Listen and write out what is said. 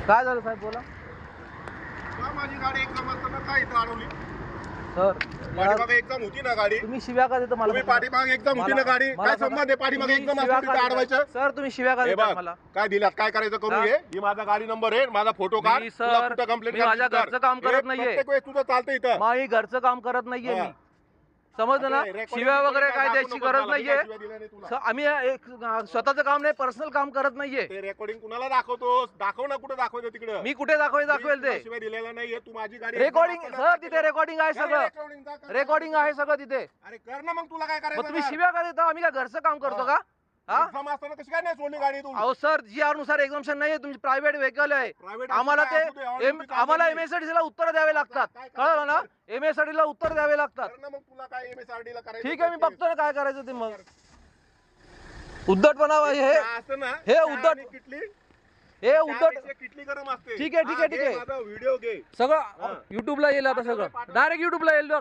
काय झालं साहेब बोला. माझी गाडी एकदम असताना काय इथं अडवली सर पाठीमागे एकदम होती ना गाडी. तुम्ही शिव्या का देता मला. तुम्ही पाठीमागे एकदम होती ना गाडी. काय संबंध आहे पाठीमागे एकदम असं तिथं अडवायचं. सर तुम्ही शिव्या का हे देता बघ, मला. काय दिलात काय करायचं करून घे. ही माझा गाडी नंबर आहे, माझा फोटो काढ. मी तुला सर, कुठं कंप्लेंट मी माझ्या घरचं काम करत नाहीये. प्रत्येक वेळेस तुझं चालतं इथं. मी घरचं काम करत नाहीये. मी समजलं ना. शिव्या वगैरे काय द्यायची गरज नाहीये. आम्ही स्वतःचं काम नाही, पर्सनल काम करत नाहीये. ते रेकॉर्डिंग कुणाला दाखवतोस? दाखव ना, कुठे दाखवायचं तिकडे. मी कुठे दाखवेल ते शिवाय दिलेला नाहीये. तू माझी गाडी रेकॉर्डिंग. सर तिथे रेकॉर्डिंग आहे सगळं. रेकॉर्डिंग आहे सगळं तिथे. अरे कर ना मग, तुला काय मग करायचं. तुम्ही शिव्या का देता. आम्ही काय घरचं काम करतो का. एक्झाम असताना कशी काय नाही सोडली गाडी तू. अहो सर GR नुसार एक्झाम्पशन नाहीये. तुमची प्रायव्हेट व्हेकल आहे. Private आम्हाला असू दे, ते असू दे, आम्हाला असू दे. MSRTC ला उत्तर द्यावे लागतात. कळलं ना. MSRTC ला उत्तर द्यावे लागतात. कर ना मग, तुला काय MSRD ला करायचं. ठीक आहे मी बघतो ना काय करायचं ते. मग उद्धटपणा हे असतं ना. हे उद्धट किटली हे उद्धट. किटली गरम असते. ठीक आहे, ठीक आहे, ठीक आहे. माझा व्हिडिओ घे. सगळं युट्यूबला येईल आता. सगळं डायरेक्ट युट्यूबला येईल.